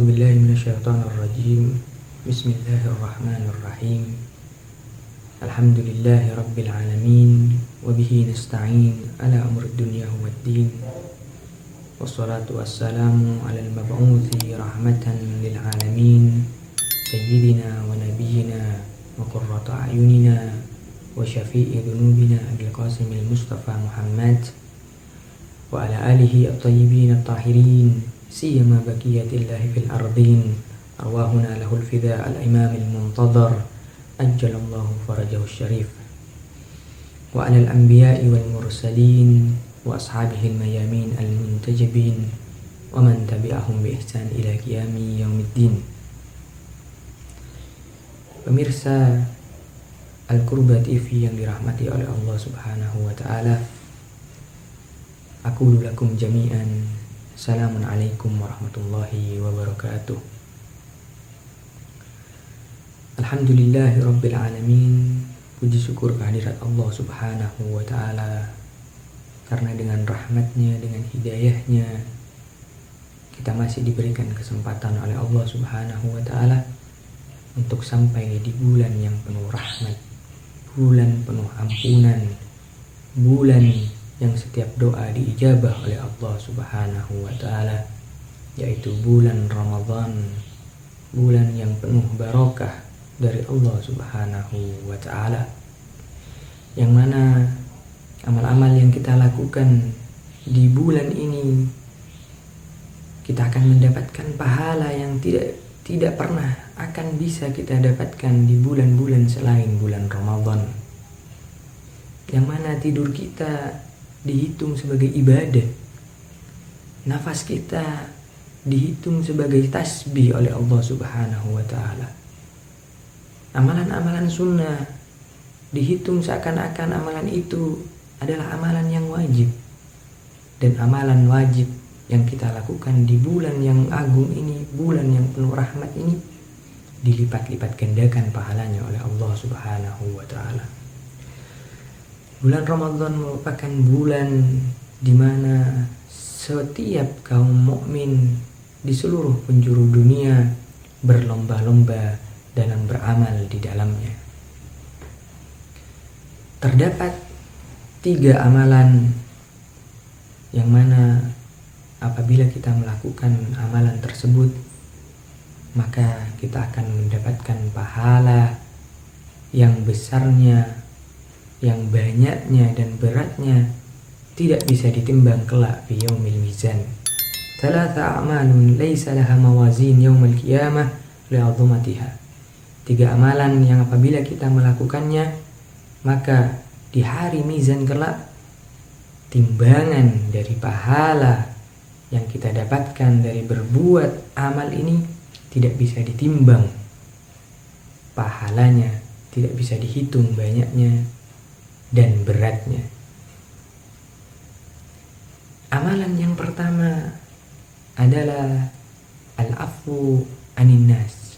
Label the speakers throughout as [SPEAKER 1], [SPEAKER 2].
[SPEAKER 1] A'udzu billahi minasyaitonir rajim. Bismillahirrahmanirrahim. Alhamdulillahi rabbil alamin wa bihi nasta'in ala umrid dunya waddin. Wassalatu wassalamu ala al-mab'uthi rahmatan lil alamin sayyidina wa nabiyyina wa qurratu a'yunina wa syafi'i dhunubina Abil Qasimil Mustafa Muhammad wa ala alihi at-tayyibin at-tahirin siyama baqiyatillahi fil ardin arwahuna lahul fida al-imam al-muntadhar ajjalallahu farajahu syarif wa ala al-anbiya'i wal mursalin wa ashabihi al-mayamin al-muntajibin wa man tabi'ahum bi ihsan ila qiyami yaumiddin. Pemirsa Al-Qurba TV yang dirahmati oleh Allah Subhanahu wa taala, aqulu lakum jami'an Assalamualaikum warahmatullahi wabarakatuh. Alhamdulillahi rabbil alamin. Puji syukur kehadirat Allah Subhanahu wa ta'ala, karena dengan rahmatnya, dengan hidayahnya, kita masih diberikan kesempatan oleh Allah Subhanahu wa ta'ala untuk sampai di bulan yang penuh rahmat, bulan penuh ampunan, bulan yang setiap doa diijabah oleh Allah Subhanahu wa ta'ala, yaitu bulan Ramadan, bulan yang penuh barakah dari Allah Subhanahu wa ta'ala, yang mana amal-amal yang kita lakukan di bulan ini kita akan mendapatkan pahala yang tidak pernah akan bisa kita dapatkan di bulan-bulan selain bulan Ramadan, yang mana tidur kita dihitung sebagai ibadah, nafas kita dihitung sebagai tasbih oleh Allah Subhanahu wa ta'ala, amalan-amalan sunnah dihitung seakan-akan amalan itu adalah amalan yang wajib, dan amalan wajib yang kita lakukan di bulan yang agung ini, bulan yang penuh rahmat ini, dilipat-lipat gandakan pahalanya oleh Allah Subhanahu wa ta'ala. Bulan Ramadan merupakan bulan di mana setiap kaum mukmin di seluruh penjuru dunia berlomba-lomba dalam beramal di dalamnya. Terdapat 3 amalan yang mana apabila kita melakukan amalan tersebut, maka kita akan mendapatkan pahala yang besarnya, yang banyaknya dan beratnya tidak bisa ditimbang kelak fi yaumil mizan. Thalatha a'malun laysa laha mawazin yaumal qiyamah li'azumatiha. 3 amalan yang apabila kita melakukannya, maka di hari mizan kelak timbangan dari pahala yang kita dapatkan dari berbuat amal ini tidak bisa ditimbang. Pahalanya tidak bisa dihitung banyaknya dan beratnya. Amalan yang pertama adalah al-afu anin nas.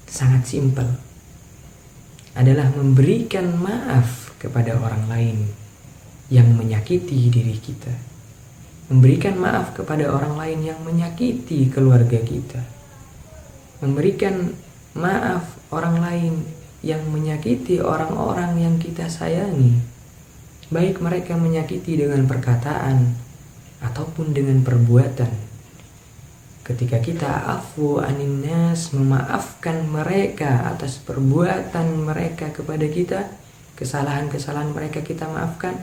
[SPEAKER 1] Sangat simpel. Adalah memberikan maaf kepada orang lain yang menyakiti diri kita. Memberikan maaf kepada orang lain yang menyakiti keluarga kita. Memberikan maaf orang lain yang menyakiti orang-orang yang kita sayangi, baik mereka menyakiti dengan perkataan ataupun dengan perbuatan. Ketika kita afu anin nas, memaafkan mereka atas perbuatan mereka kepada kita, kesalahan-kesalahan mereka kita maafkan,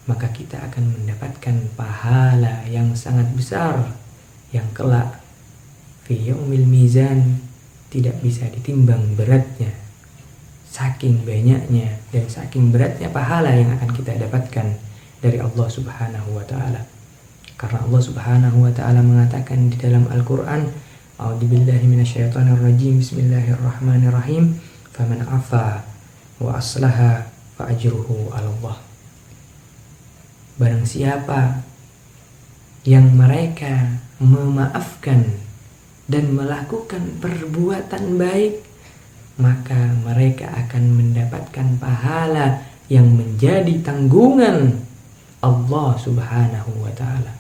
[SPEAKER 1] maka kita akan mendapatkan pahala yang sangat besar yang kelak fi yaumil mizan tidak bisa ditimbang beratnya. Saking banyaknya dan saking beratnya pahala yang akan kita dapatkan dari Allah Subhanahu wa ta'ala. Karena Allah Subhanahu wa ta'ala mengatakan di dalam Al-Quran, A'udzubillahi minasyaitonir rajim, Bismillahirrahmanirrahim, faman afa wa aslaha fa ajruhu 'ala Allah. Barang siapa yang mereka memaafkan dan melakukan perbuatan baik, maka mereka akan mendapatkan pahala yang menjadi tanggungan Allah Subhanahu wa ta'ala,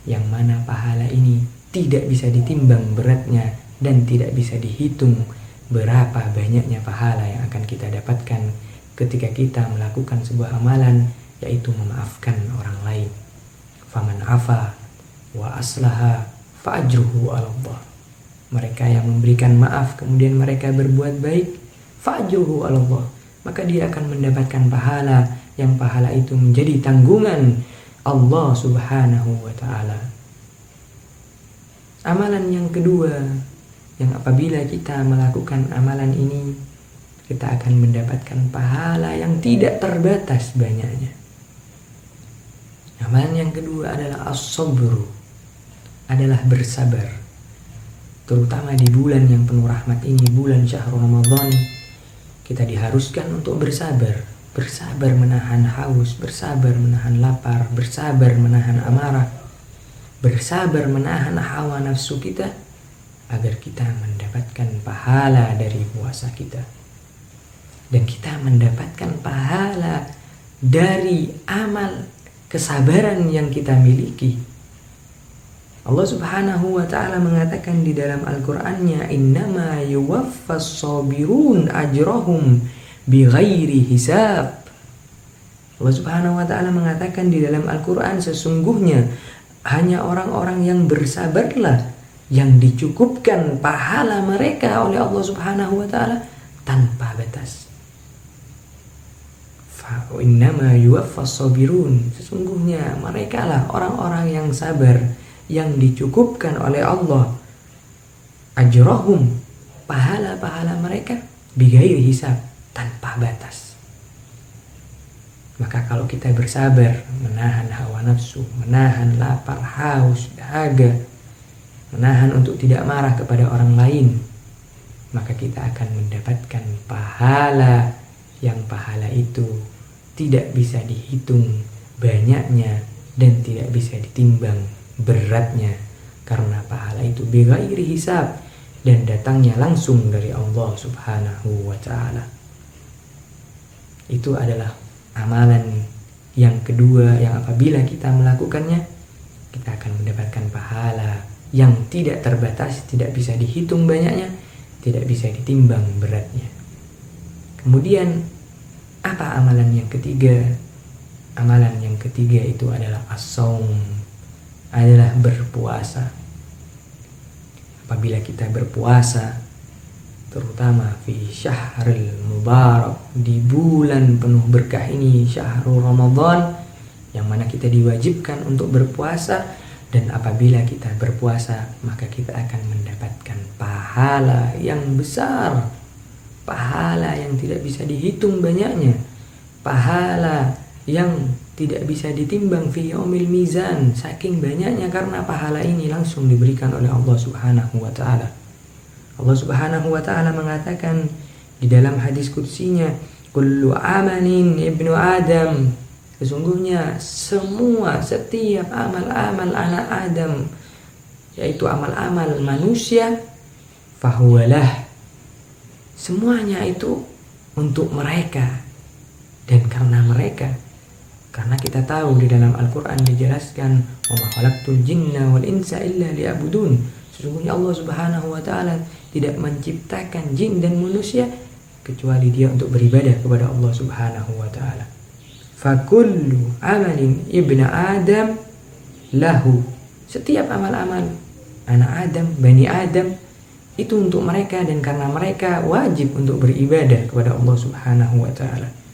[SPEAKER 1] yang mana pahala ini tidak bisa ditimbang beratnya dan tidak bisa dihitung berapa banyaknya pahala yang akan kita dapatkan ketika kita melakukan sebuah amalan, yaitu memaafkan orang lain. Faman afa wa aslaha fa ajruhu 'ala Allah. Mereka yang memberikan maaf kemudian mereka berbuat baik, fa ajruhu 'ala Allah, maka dia akan mendapatkan pahala yang pahala itu menjadi tanggungan Allah Subhanahu wa taala. Amalan yang kedua, yang apabila kita melakukan amalan ini, kita akan mendapatkan pahala yang tidak terbatas banyaknya. Amalan yang kedua adalah as-sabru, adalah bersabar. Terutama di bulan yang penuh rahmat ini, bulan Syahrul Ramadan, kita diharuskan untuk bersabar. Bersabar menahan haus, bersabar menahan lapar, bersabar menahan amarah, bersabar menahan hawa nafsu kita, agar kita mendapatkan pahala dari puasa kita. Dan kita mendapatkan pahala dari amal kesabaran yang kita miliki. Allah Subhanahu wa ta'ala mengatakan di dalam Al-Qur'annya, innama yuwaffas sabirun ajrahum bighairi hisab. Allah Subhanahu wa ta'ala mengatakan di dalam Al-Qur'an, sesungguhnya hanya orang-orang yang bersabarlah yang dicukupkan pahala mereka oleh Allah Subhanahu wa ta'ala tanpa batas. Fa innama yuwaffas sabirun, sesungguhnya mereka lah orang-orang yang sabar yang dicukupkan oleh Allah ajrahum, pahala-pahala mereka bighairi hisab, tanpa batas. Maka kalau kita bersabar menahan hawa nafsu, menahan lapar, haus, dahaga, menahan untuk tidak marah kepada orang lain, maka kita akan mendapatkan pahala yang pahala itu tidak bisa dihitung banyaknya dan tidak bisa ditimbang beratnya, karena pahala itu bighairi hisab dan datangnya langsung dari Allah Subhanahu wa ta'ala. Itu adalah amalan yang kedua yang apabila kita melakukannya, kita akan mendapatkan pahala yang tidak terbatas, tidak bisa dihitung banyaknya, tidak bisa ditimbang beratnya. Kemudian apa amalan yang ketiga? Amalan yang ketiga itu adalah as-shaum, adalah berpuasa. Apabila kita berpuasa, terutama fi syahril mubarak, di bulan penuh berkah ini, syahrul Ramadan, yang mana kita diwajibkan untuk berpuasa, dan apabila kita berpuasa maka kita akan mendapatkan pahala yang besar, pahala yang tidak bisa dihitung banyaknya, pahala yang tidak bisa ditimbang fi yaumil mizan, saking banyaknya, karena pahala ini langsung diberikan oleh Allah Subhanahu wa ta'ala. Allah Subhanahu wa ta'ala mengatakan di dalam hadis qudsinya, kullu amalin ibnu Adam, sesungguhnya setiap amal-amal anak Adam, yaitu amal-amal manusia, fahuwalah, semuanya itu untuk mereka dan karena mereka. Karena kita tahu di dalam Al-Quran dijelaskan, wa ma khalaqtul jinna wal insa illa liya'budun, sesungguhnya Allah Subhanahu wa ta'ala tidak menciptakan jin dan manusia kecuali dia untuk beribadah kepada Allah Subhanahu wa ta'ala. Fakullu amalin ibna Adam lahu, setiap amal-amal anak Adam, Bani Adam, itu untuk mereka dan karena mereka wajib untuk beribadah kepada Allah Subhanahu wa ta'ala.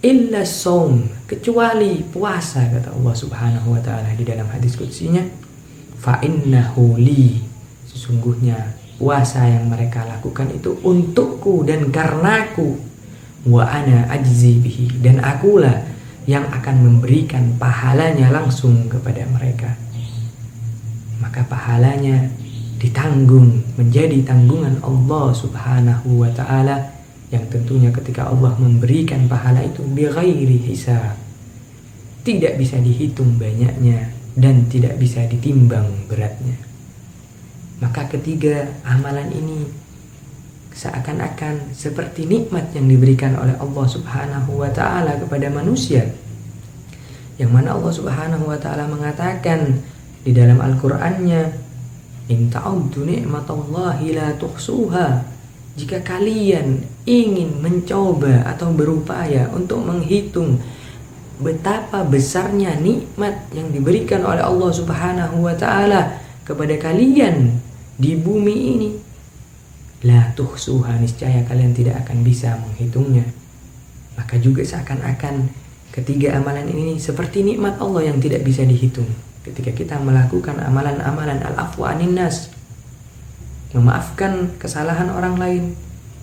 [SPEAKER 1] Illa shaum, kecuali puasa, kata Allah Subhanahu wa ta'ala di dalam hadis qudsinya, fa innahu li, sesungguhnya puasa yang mereka lakukan itu untukku dan karenaku, wa ana ajzi bihi, dan akulah yang akan memberikan pahalanya langsung kepada mereka. Maka pahalanya ditanggung, menjadi tanggungan Allah Subhanahu wa ta'ala, yang tentunya ketika Allah memberikan pahala itu bighairi hisab, tidak bisa dihitung banyaknya dan tidak bisa ditimbang beratnya. Maka ketiga amalan ini seakan-akan seperti nikmat yang diberikan oleh Allah Subhanahu wa ta'ala kepada manusia, yang mana Allah Subhanahu wa ta'ala mengatakan di dalam Al-Qur'annya, In ta'uddu ni'matallahi la tuhsuha. Jika kalian ingin mencoba atau berupaya untuk menghitung betapa besarnya nikmat yang diberikan oleh Allah Subhanahu wa taala kepada kalian di bumi ini, la tuhsuha, niscaya kalian tidak akan bisa menghitungnya. Maka juga seakan-akan ketiga amalan ini seperti nikmat Allah yang tidak bisa dihitung. Ketika kita melakukan amalan-amalan al-afwu anin nas, memaafkan kesalahan orang lain,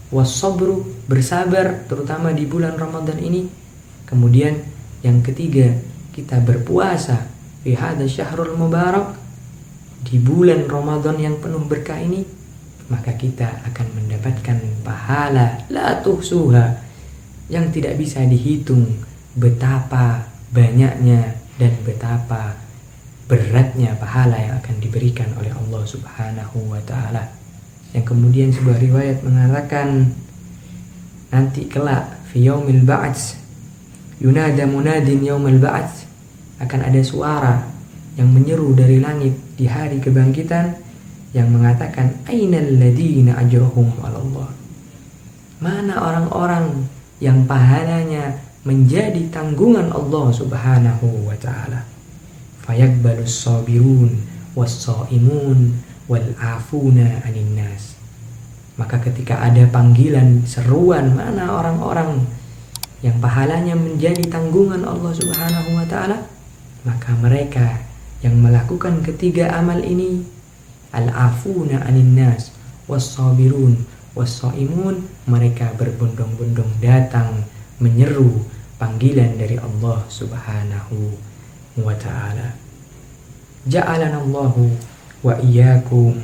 [SPEAKER 1] was-sabru, bersabar terutama di bulan Ramadan ini, kemudian yang ketiga kita berpuasa fi hadzal syahrul mubarak, di bulan Ramadan yang penuh berkah ini, maka kita akan mendapatkan pahala la tuhsuha yang tidak bisa dihitung betapa banyaknya dan betapa beratnya pahala yang akan diberikan oleh Allah Subhanahu wa taala. Yang kemudian sebuah riwayat mengatakan nanti kelak fi yaumil ba'ts yunada munadin yaumil ba'ts, akan ada suara yang menyeru dari langit di hari kebangkitan yang mengatakan ainal ladina ajrahum 'ala Allah. Mana orang-orang yang pahalanya menjadi tanggungan Allah Subhanahu wa taala. Fayaqbalus sabirun was-shaimun wal afuna anin nas. Maka ketika ada panggilan seruan mana orang-orang yang pahalanya menjadi tanggungan Allah Subhanahu wa taala, maka mereka yang melakukan ketiga amal ini, al-afuna anin nas was-sabirun was-shaimun, mereka berbondong-bondong datang menyeru panggilan dari Allah Subhanahu wa ta'ala. Ja'alana Allahu wa iyyakum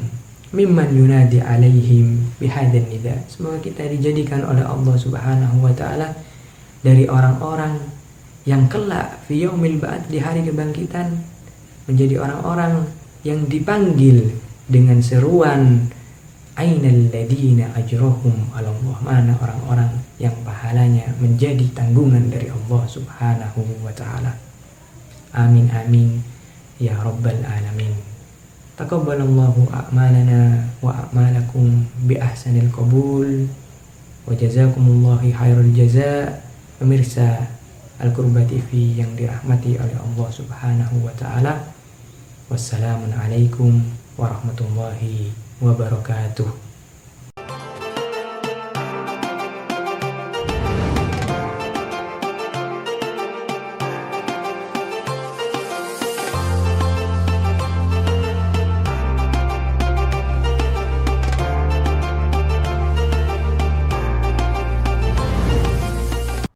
[SPEAKER 1] mimman yunadi alaihim bihadzal nida. Semoga kita dijadikan oleh Allah Subhanahu wa ta'ala dari orang-orang yang kelak fi yaumil ba'ats, di hari kebangkitan, menjadi orang-orang yang dipanggil dengan seruan ainal ladina ajrahum 'ala Allah. Mana orang-orang yang pahalanya menjadi tanggungan dari Allah Subhanahu wa ta'ala. Amin amin ya rabbal alamin. Taqabbalallahu a'malana wa a'malakum bi ahsanil qabul wa jazakumullahu khairul jazaa. Pemirsa Al-Qurba TV yang dirahmati oleh Allah Subhanahu wa ta'ala, wassalamualaikum warahmatullahi wabarakatuh.